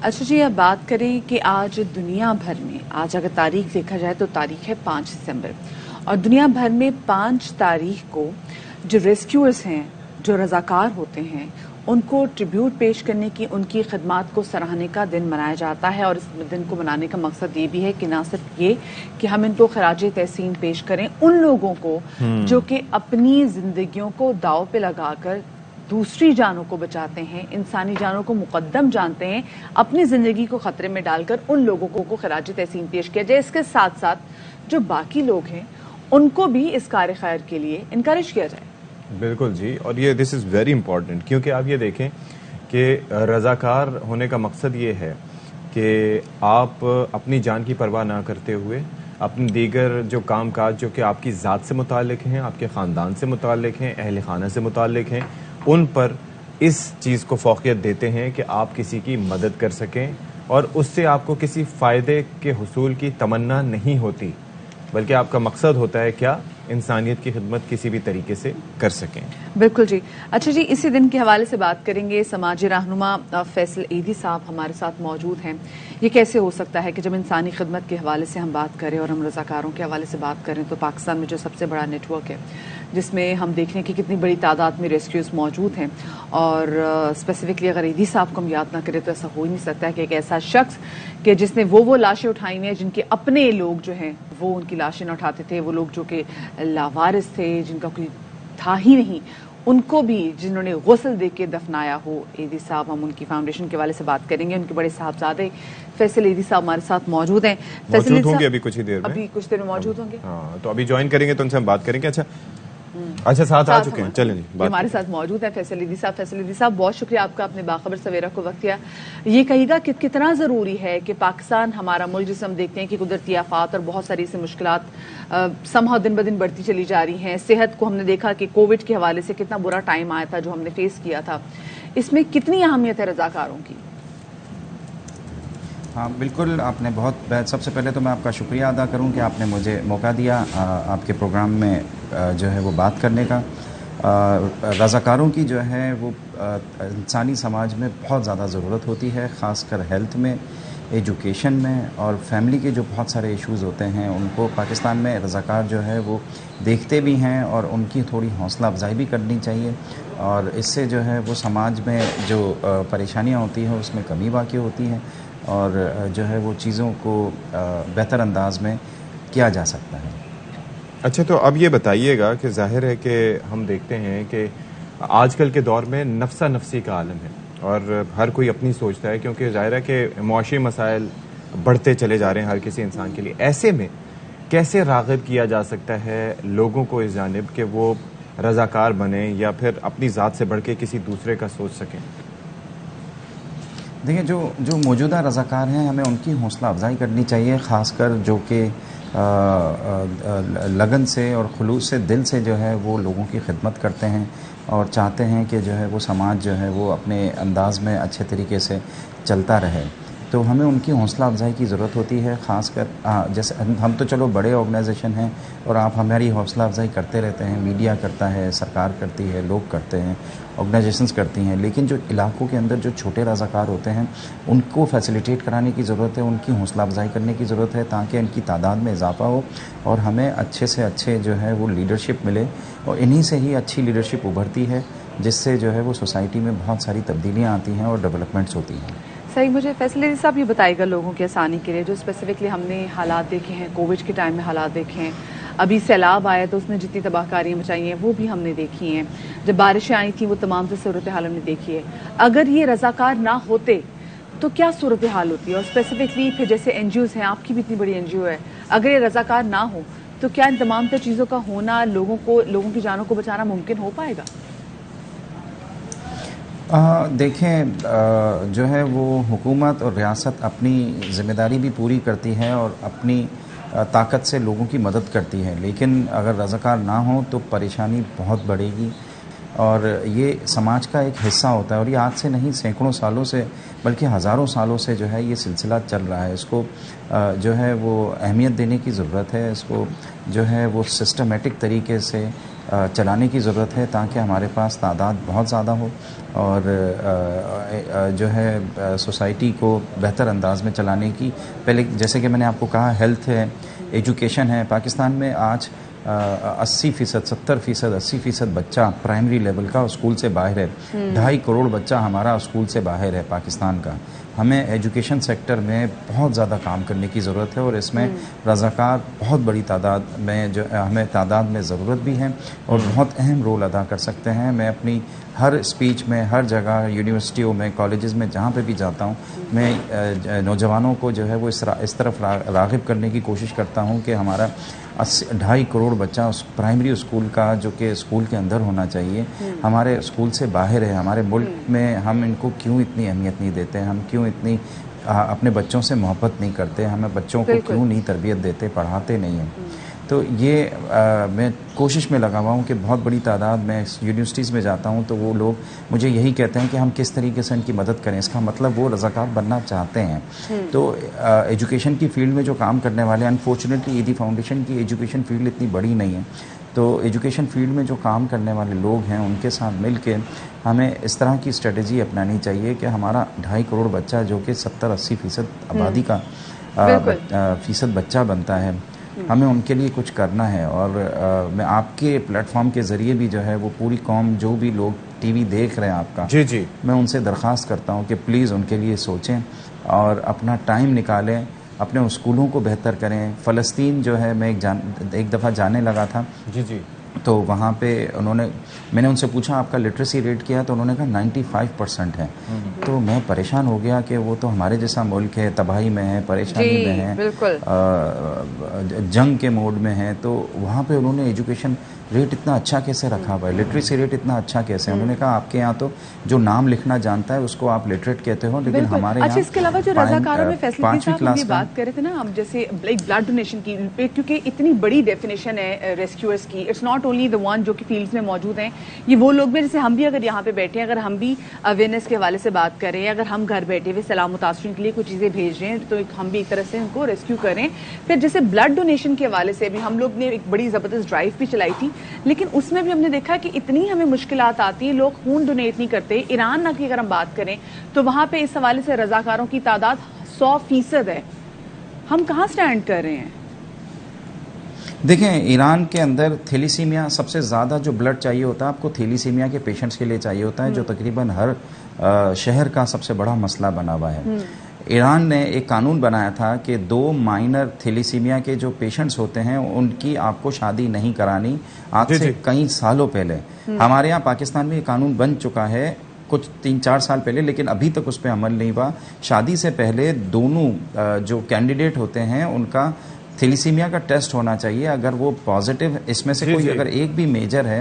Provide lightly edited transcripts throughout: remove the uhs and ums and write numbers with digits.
اچھا جی، اب بات کریں کہ آج دنیا بھر میں، آج اگر تاریخ دیکھا جائے تو تاریخ ہے 5 دسمبر، اور دنیا بھر میں 5 تاریخ کو جو ریسکیورز ہیں، جو رضاکار ہوتے ہیں، ان کو ٹریبیوٹ پیش کرنے کی، ان کی خدمات کو سراہنے کا دن منایا جاتا ہے. اور اس دن کو منانے کا مقصد یہ بھی ہے کہ نہ صرف یہ کہ ہم ان کو خراج تحسین پیش کریں ان لوگوں کو جو کہ اپنی زندگیوں کو داؤ پہ لگا کر دوسری جانوں کو بچاتے ہیں، انسانی جانوں کو مقدم جانتے ہیں، اپنی زندگی کو خطرے میں ڈال کر ان لوگوں کو خراج تحسین پیش کیا جائے. اس کے ساتھ ساتھ جو باقی لوگ ہیں ان کو بھی اس کار خیر کے لیے انکریج کیا جائے. بالکل جی، اور یہ دس از ویری امپورٹنٹ، کیونکہ آپ یہ دیکھیں کہ رضاکار ہونے کا مقصد یہ ہے کہ آپ اپنی جان کی پرواہ نہ کرتے ہوئے اپنے دیگر جو کام کاج جو کہ آپ کی ذات سے متعلق ہیں، آپ کے خاندان سے متعلق ہیں، اہل خانہ سے متعلق ہیں، ان پر اس چیز کو فوقیت دیتے ہیں کہ آپ کسی کی مدد کر سکیں، اور اس سے آپ کو کسی فائدے کے حصول کی تمنا نہیں ہوتی، بلکہ آپ کا مقصد ہوتا ہے کیا؟ انسانیت کی خدمت کسی بھی طریقے سے کر سکیں. بالکل جی. اچھا جی، اسی دن کے حوالے سے بات کریں گے. سماجی رہنما فیصل ایدھی صاحب ہمارے ساتھ موجود ہیں. یہ کیسے ہو سکتا ہے کہ جب انسانی خدمت کے حوالے سے ہم بات کریں اور ہم رضاکاروں کے حوالے سے بات کریں تو پاکستان میں جو سب سے بڑا نیٹ ورک ہے، جس میں ہم دیکھ رہے ہیں کہ کتنی بڑی تعداد میں ریسکیوز موجود ہیں، اور اسپیسیفکلی اگر ایدھی صاحب کو ہم یاد نہ کریں تو ایسا ہو ہی نہیں سکتا ہے کہ ایک ایسا شخص کہ جس نے وہ لاشیں اٹھائی ہیں جن کے اپنے لوگ جو ہیں وہ ان کی لاشیں نہ اٹھاتے تھے، وہ لوگ جو کہ لاوارث تھے، جن کا کوئی تھا ہی نہیں، ان کو بھی جنہوں نے غسل دے کے دفنایا ہو. ایدھی صاحب، ہم ان کی فاؤنڈیشن کے والے سے بات کریں گے. ان کے بڑے صاحبزادے فیصل ایدھی صاحب ہمارے ساتھ موجود ہیں. موجود ہوں گے ابھی کچھ ہی دیر میں، ابھی کچھ دیر میں موجود ہوں گے. ہاں، تو ابھی جوائن کریں گے تو ان سے ہم بات کریں گے. اچھا ساتھ آ چکے ہیں، چلیں جی ہمارے ساتھ موجود ہیں فیصل ایدھی صاحب. فیصل ایدھی صاحب، بہت شکریہ آپ کا اپنے باخبر سویرا کو وقت دیا. یہ کہیے گا کہ کتنا ضروری ہے کہ پاکستان ہمارا ملک، جسے ہم دیکھتے ہیں کہ قدرتی آفات اور بہت ساری ایسی مشکلات سمہاؤ دن بدن بڑھتی چلی جا رہی ہیں. صحت کو ہم نے دیکھا کہ کووڈ کے حوالے سے کتنا برا ٹائم آیا تھا جو ہم نے فیس کیا تھا. اس میں کتنی اہمیت ہے رضاکاروں کی؟ ہاں بالکل، آپ نے سب سے پہلے تو میں آپ کا شکریہ ادا کروں کہ آپ نے مجھے موقع دیا آپ کے پروگرام میں جو ہے وہ بات کرنے کا. رضاکاروں کی جو ہے وہ انسانی سماج میں بہت زیادہ ضرورت ہوتی ہے، خاص کر ہیلتھ میں، ایجوکیشن میں، اور فیملی کے جو بہت سارے ایشوز ہوتے ہیں ان کو پاکستان میں رضاکار جو ہے وہ دیکھتے بھی ہیں، اور ان کی تھوڑی حوصلہ افزائی بھی کرنی چاہیے، اور اس سے جو ہے وہ سماج میں جو پریشانیاں ہوتی ہیں اس میں کمی واقع ہوتی ہے، اور جو ہے وہ چیزوں کو بہتر انداز میں کیا جا سکتا ہے. اچھا، تو اب یہ بتائیے گا کہ ظاہر ہے کہ ہم دیکھتے ہیں کہ آج کل کے دور میں نفسا نفسی کا عالم ہے، اور ہر کوئی اپنی سوچتا ہے، کیونکہ ظاہر ہے کہ معاشی مسائل بڑھتے چلے جا رہے ہیں ہر کسی انسان کے لیے. ایسے میں کیسے راغب کیا جا سکتا ہے لوگوں کو اس جانب کہ وہ رضاکار بنیں یا پھر اپنی ذات سے بڑھ کے کسی دوسرے کا سوچ سکیں؟ دیکھیں، جو موجودہ رضاکار ہیں ہمیں ان کی حوصلہ افزائی کرنی چاہیے، خاص کر جو کہ لگن سے اور خلوص سے، دل سے جو ہے وہ لوگوں کی خدمت کرتے ہیں اور چاہتے ہیں کہ جو ہے وہ سماج جو ہے وہ اپنے انداز میں اچھے طریقے سے چلتا رہے. تو ہمیں ان کی حوصلہ افزائی کی ضرورت ہوتی ہے، خاص کر جیسے ہم تو چلو بڑے آرگنائزیشن ہیں اور آپ ہماری حوصلہ افزائی کرتے رہتے ہیں، میڈیا کرتا ہے، سرکار کرتی ہے، لوگ کرتے ہیں، آرگنائزیشنز کرتی ہیں، لیکن جو علاقوں کے اندر جو چھوٹے رضاکار ہوتے ہیں ان کو فیسیلیٹیٹ کرانے کی ضرورت ہے، ان کی حوصلہ افزائی کرنے کی ضرورت ہے تاکہ ان کی تعداد میں اضافہ ہو اور ہمیں اچھے سے اچھے جو ہے وہ لیڈرشپ ملے، اور انہی سے ہی اچھی لیڈرشپ ابھرتی ہے جس سے جو ہے وہ سوسائٹی میں بہت ساری تبدیلیاں آتی ہیں اور ڈیولپمنٹس ہوتی ہیں. صحیح. مجھے فیصل ایدھی صاحب یہ بتائے گا لوگوں کی آسانی کے لیے، جو اسپیسیفکلی ہم نے حالات دیکھے ہیں، کووڈ کے ٹائم میں حالات دیکھے ہیں، ابھی سیلاب آیا تو اس نے جتنی تباہ کاریاں مچائی ہیں وہ بھی ہم نے دیکھی ہیں، جب بارشیں آئی تھیں وہ تمام سے صورتحال ہم نے دیکھی ہے. اگر یہ رضاکار نہ ہوتے تو کیا صورتحال ہوتی ہے؟ اور اسپیسیفکلی پھر جیسے این جی اوز ہیں، آپ کی بھی اتنی بڑی این جی او ہے، اگر یہ رضاکار نہ ہو تو کیا ان تمام تر چیزوں کا ہونا، لوگوں کی جانوں کو بچانا ممکن ہو پائے گا؟ دیکھیں، جو ہے وہ حکومت اور ریاست اپنی ذمہ داری بھی پوری کرتی ہے اور اپنی طاقت سے لوگوں کی مدد کرتی ہے، لیکن اگر رضاکار نہ ہوں تو پریشانی بہت بڑھے گی، اور یہ سماج کا ایک حصہ ہوتا ہے، اور یہ آج سے نہیں، سینکڑوں سالوں سے بلکہ ہزاروں سالوں سے جو ہے یہ سلسلہ چل رہا ہے. اس کو جو ہے وہ اہمیت دینے کی ضرورت ہے، اس کو جو ہے وہ سسٹمیٹک طریقے سے چلانے کی ضرورت ہے تاکہ ہمارے پاس تعداد بہت زیادہ ہو اور جو ہے سوسائٹی کو بہتر انداز میں چلانے کی. پہلے جیسے کہ میں نے آپ کو کہا ہیلتھ ہے, ایجوکیشن ہے. پاکستان میں آج 80%, 70%, 80% بچہ پرائمری لیول کا اسکول سے باہر ہے. 2.5 کروڑ بچہ ہمارا اسکول سے باہر ہے پاکستان کا. ہمیں ایجوکیشن سیکٹر میں بہت زیادہ کام کرنے کی ضرورت ہے اور اس میں رضاکار بہت بڑی تعداد میں جو ہمیں تعداد میں ضرورت بھی ہے اور بہت اہم رول ادا کر سکتے ہیں. میں اپنی ہر اسپیچ میں, ہر جگہ, یونیورسٹیوں میں, کالجز میں, جہاں پہ بھی جاتا ہوں, میں نوجوانوں کو جو ہے وہ اس طرف راغب کرنے کی کوشش کرتا ہوں کہ ہمارا 2.5 کروڑ بچہ اس پرائمری اسکول کا جو کہ اسکول کے اندر ہونا چاہیے, ہمارے اسکول سے باہر ہے. ہمارے ملک میں ہم ان کو کیوں اتنی اہمیت نہیں دیتے, ہم کیوں اتنی اپنے بچوں سے محبت نہیں کرتے, ہمیں بچوں کو کیوں نہیں تربیت دیتے, پڑھاتے نہیں ہیں. تو یہ میں کوشش میں لگا ہوا ہوں کہ بہت بڑی تعداد میں یونیورسٹیز میں جاتا ہوں تو وہ لوگ مجھے یہی کہتے ہیں کہ ہم کس طریقے سے ان کی مدد کریں. اس کا مطلب وہ رضاکار بننا چاہتے ہیں. تو ایجوکیشن کی فیلڈ میں جو کام کرنے والے, انفارچونیٹلی ایدی فاؤنڈیشن کی ایجوکیشن فیلڈ اتنی بڑی نہیں ہے, تو ایجوکیشن فیلڈ میں جو کام کرنے والے لوگ ہیں ان کے ساتھ مل کے ہمیں اس طرح کی اسٹریٹجی اپنانی چاہیے کہ ہمارا 2.5 کروڑ بچہ جو کہ 70-80% آبادی کا فیصد بچہ بنتا ہے, ہمیں ان کے لیے کچھ کرنا ہے. اور میں آپ کے پلیٹ فارم کے ذریعے بھی جو ہے وہ پوری قوم, جو بھی لوگ ٹی وی دیکھ رہے ہیں آپ کا, جی میں ان سے درخواست کرتا ہوں کہ پلیز ان کے لیے سوچیں اور اپنا ٹائم نکالیں, اپنے اسکولوں کو بہتر کریں. فلسطین جو ہے میں ایک دفعہ جانے لگا تھا, جی تو وہاں پہ میں نے ان سے پوچھا آپ کا لٹریسی ریٹ کیا, تو انہوں نے کہا 95% ہے. تو میں پریشان ہو گیا کہ وہ تو ہمارے جیسا ملک ہے, تباہی میں ہے, پریشانی میں ہے, جنگ کے موڈ میں ہے, تو وہاں پہ انہوں نے ایجوکیشن ریٹ اتنا اچھا کیسے رکھا ہوا ہے, لٹریسی ریٹ اتنا اچھا کیسے. انہوں نے کہا آپ کے یہاں تو جو نام لکھنا جانتا ہے اس کو آپ لٹریٹ کہتے ہو, لیکن ہمارے یہاں اس کے علاوہ جو رضاکاروں میں فیسلٹی صاحب بات کر رہے تھے نا ہم, جیسے بلڈ ڈونیشن کی, کیونکہ اتنی بڑی ڈیفینیشن ہے ریسکیورز کی. It's not only the one جو کہ فیلڈز میں موجود ہیں, یہ وہ لوگ بھی جیسے ہم بھی اگر یہاں پہ بیٹھے ہیں, اگر ہم بھی اویئرنیس کے حوالے سے بات کر رہے ہیں, اگر ہم گھر بیٹھے ہوئے سلام متاثرین کے لیے کچھ چیزیں بھیج رہے ہیں, تو ہم بھی ایک طرح سے ان کو ریسکیو کریں. پھر جیسے بلڈ ڈونیشن کے حوالے سے بھی ہم لوگ نے ایک بڑی زبردست ڈرائیو بھی چلائی تھی, لیکن اس میں بھی ہم نے دیکھا کہ اتنی ہمیں مشکلات آتی ہیں, لوگ خون ڈونیٹ نہیں کرتے. ایران کی اگر ہم بات کریں تو وہاں پہ اس حوالے سے رضاکاروں کی تعداد 100% ہے. ہم کہاں سٹینڈ کر رہے ہیں؟ دیکھیں, ایران کے اندر تھیلیسیمیا سب سے زیادہ جو بلڈ چاہیے ہوتا ہے آپ کو, تھیلیسیمیا کے پیشنٹس کے لیے چاہیے ہوتا ہے, جو تقریباً ہر شہر کا سب سے بڑا مسئلہ بنا ہوا ہے. ایران نے ایک قانون بنایا تھا کہ 2 مائنر تھیلیسیمیا کے جو پیشنٹس ہوتے ہیں ان کی آپ کو شادی نہیں کرانی, آج سے کئی سالوں پہلے. ہمارے یہاں پاکستان میں یہ قانون بن چکا ہے کچھ 3-4 سال پہلے, لیکن ابھی تک اس پہ عمل نہیں ہوا. شادی سے پہلے دونوں جو کینڈیڈیٹ ہوتے ہیں ان کا تھیلیسیمیا کا ٹیسٹ ہونا چاہیے. اگر وہ پازیٹیو, اس میں سے کوئی اگر ایک بھی میجر ہے,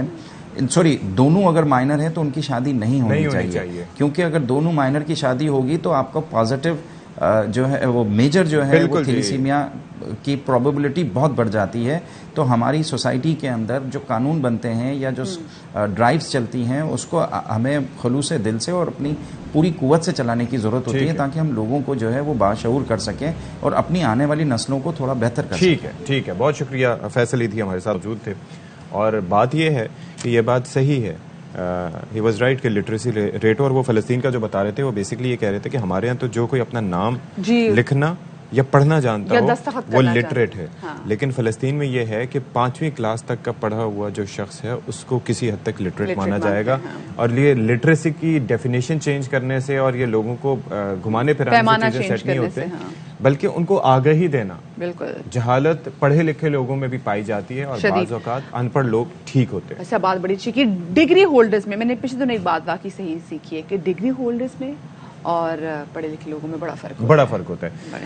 دونوں اگر مائنر ہیں تو ان کی شادی نہیں ہونی چاہیے, کیونکہ اگر دونوں مائنر کی شادی ہوگی تو آپ کا پازیٹیو جو ہے وہ میجر جو ہے وہ تھیلیسیمیا کی پروبیبلٹی بہت بڑھ جاتی ہے. تو ہماری سوسائٹی کے اندر جو قانون بنتے ہیں یا جو ڈرائیوز چلتی ہیں اس کو ہمیں خلوص دل سے اور اپنی پوری قوت سے چلانے کی ضرورت ہوتی ہے, تاکہ ہم لوگوں کو جو ہے وہ باشعور کر سکیں اور اپنی آنے والی نسلوں کو تھوڑا بہتر کر سکیں. ٹھیک ہے, بہت شکریہ. فیصل ایدھی ہمارے ساتھ موجود تھے, اور بات یہ ہے کہ یہ بات صحیح ہے, ہی واز رائٹ کہ لٹریسی ریٹ, اور وہ فلسطین کا جو بتا رہے تھے وہ بیسکلی یہ کہہ رہے تھے کہ ہمارے یہاں تو جو کوئی اپنا نام لکھنا یا پڑھنا جانتا ہو وہ لٹریٹ ہے, لیکن فلسطین میں یہ ہے کہ 5ویں کلاس تک کا پڑھا ہوا جو شخص ہے اس کو کسی حد تک لٹریٹ مانا جائے گا. اور یہ لٹریسی کی ڈیفینیشن چینج کرنے سے اور یہ لوگوں کو گھمانے پھرانے سے چیزیں سیٹ نہیں ہوتے, بلکہ ان کو آگہی دینا. بالکل, جہالت پڑھے لکھے لوگوں میں بھی پائی جاتی ہے اور بعض اوقات ان پڑھ لوگ ٹھیک ہوتے ہیں. ایسا بات بڑی اچھی کہ ڈگری ہولڈرز میں نے پچھلے دنوں ایک بات واقعی صحیح سیکھی ہے کہ ڈگری ہولڈرز میں اور پڑھے لکھے لوگوں میں بڑا فرق ہوتا ہے.